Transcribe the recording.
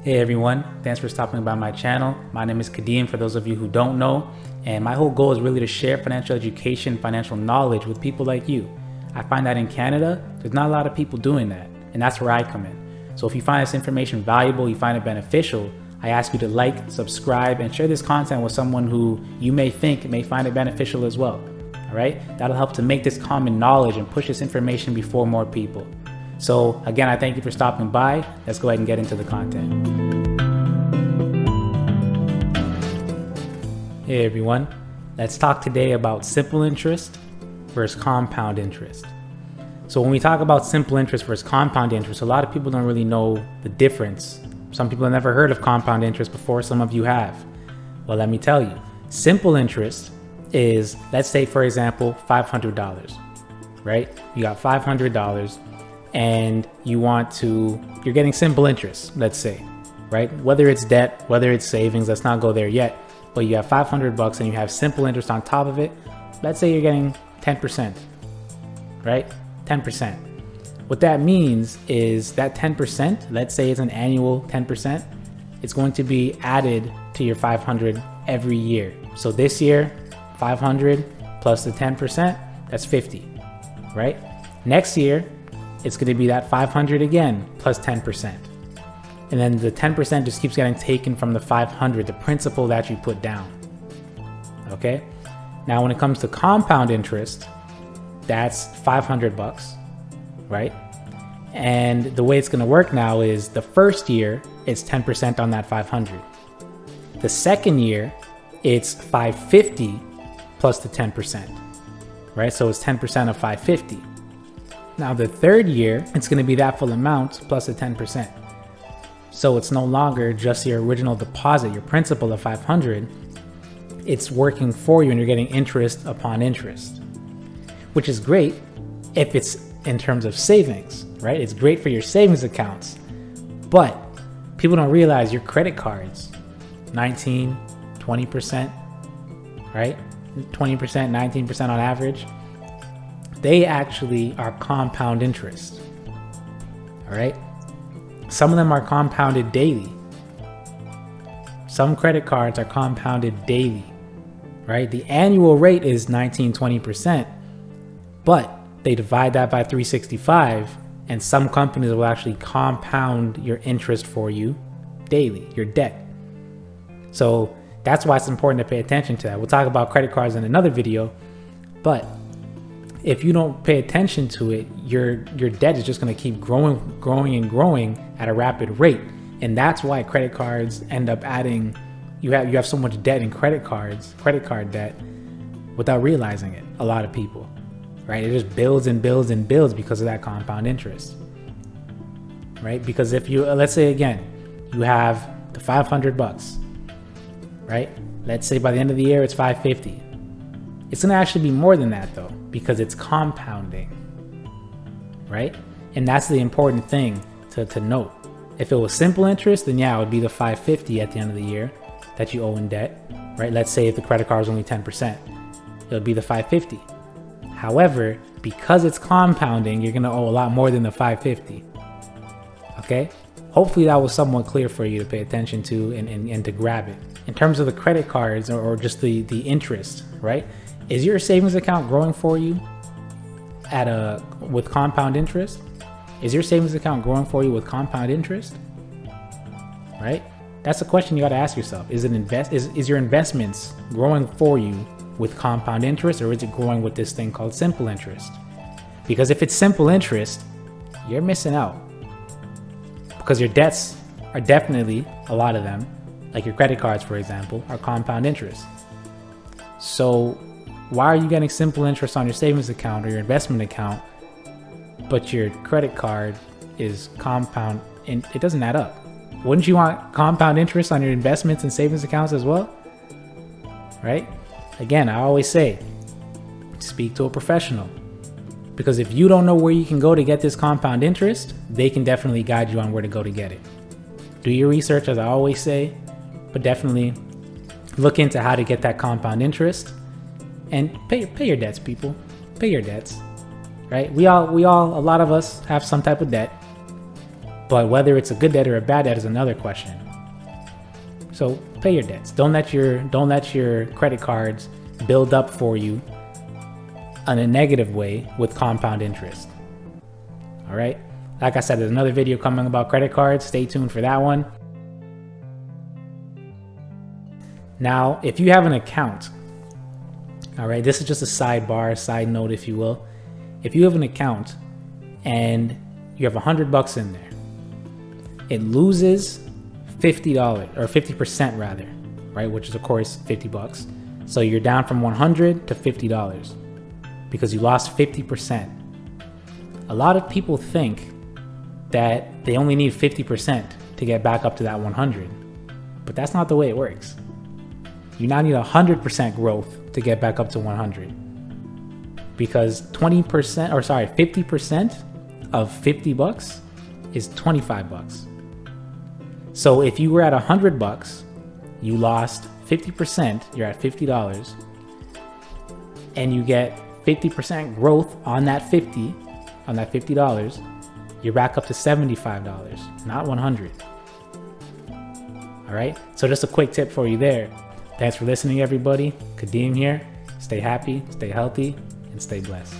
Hey everyone, thanks for stopping by my channel. My name is Kadeem for those of you who don't know, and my whole goal is really to share financial education, financial knowledge with people like you. I find that in Canada, there's not a lot of people doing that, and that's where I come in. So if you find this information valuable, you find it beneficial, I ask you to like, subscribe, and share this content with someone who you may think may find it beneficial as well. All right? That'll help to make this common knowledge and push this information before more people. So again, I thank you for stopping by. Let's go ahead and get into the content. Hey everyone, let's talk today about simple interest versus compound interest. So when we talk about simple interest versus compound interest, a lot of people don't really know the difference. Some people have never heard of compound interest before, some of you have. Well, let me tell you, simple interest is, let's say for example, $500, right? You got $500 and you're getting simple interest, let's say, right? Whether it's debt, whether it's savings, let's not go there yet, but you have $500 and you have simple interest on top of it. Let's say you're getting 10%, right? 10%. What that means is that 10%, let's say it's an annual 10%, it's going to be added to your 500 every year. So this year, 500 plus the 10%, that's 50, right? Next year, it's going to be that 500 again, plus 10%. And then the 10% just keeps getting taken from the 500, the principal that you put down. Okay? Now, when it comes to compound interest, that's $500, right? And the way it's going to work now is the first year, it's 10% on that 500. The second year, it's 550 plus the 10%, right? So it's 10% of 550. Now the third year, it's going to be that full amount plus the 10%. So it's no longer just your original deposit, your principal of 500. It's working for you and you're getting interest upon interest, which is great if it's in terms of savings, right? It's great for your savings accounts, but people don't realize your credit cards, 19, 20%, right? 20%, 19% on average. They actually are compound interest, all right? Some of them are compounded daily. Some credit cards are compounded daily, right? The annual rate is 19, 20%, but they divide that by 365, and some companies will actually compound your interest for you daily, your debt. So that's why it's important to pay attention to that. We'll talk about credit cards in another video, but if you don't pay attention to it, your debt is just going to keep growing at a rapid rate. And that's why credit cards end up adding, you have so much debt in credit card debt without realizing it, a lot of people, right? It just builds and builds and builds because of that compound interest, right? Because if you, let's say again, you have the $500, right? Let's say by the end of the year, it's 550. It's going to actually be more than that though, because it's compounding, right? And that's the important thing to note. If it was simple interest, then yeah, it would be the 550 at the end of the year that you owe in debt, right? Let's say if the credit card is only 10%, it would be the 550. However, because it's compounding, you're going to owe a lot more than the 550. Okay? Hopefully that was somewhat clear for you to pay attention to and to grab it. In terms of the credit cards or just the interest, right? Is your savings account growing for you with compound interest? Is your savings account growing for you with compound interest? Right? That's a question you got to ask yourself. Is your investments growing for you with compound interest, or is it growing with this thing called simple interest? Because if it's simple interest, you're missing out. Because your debts are definitely, a lot of them, like your credit cards, for example, are compound interest. So why are you getting simple interest on your savings account or your investment account, but your credit card is compound, and it doesn't add up? Wouldn't you want compound interest on your investments and savings accounts as well? Right? Again, I always say, speak to a professional. Because if you don't know where you can go to get this compound interest, they can definitely guide you on where to go to get it. Do your research, as I always say, but definitely look into how to get that compound interest and pay your debts, people. Pay your debts, right? A lot of us have some type of debt, But whether it's a good debt or a bad debt is another question. So pay your debts. Don't let your credit cards build up for you in a negative way with compound interest. All right. Like I said, there's another video coming about credit cards. Stay tuned for that one. Now, if you have an account, all right, this is just a side note, if you will. If you have an account and you have $100 in there, it loses $50 or 50% rather, right? Which is of course $50. So you're down from $100 to $50 because you lost 50%. A lot of people think that they only need 50% to get back up to that 100, but that's not the way it works. You now need 100% growth to get back up to 100, because 50% of $50 is $25. So if you were at $100, you lost 50%, you're at $50, and you get 50% growth on that $50, you're back up to $75, not 100. All right, so just a quick tip for you there. Thanks for listening, everybody. Kadeem here. Stay happy, stay healthy, and stay blessed.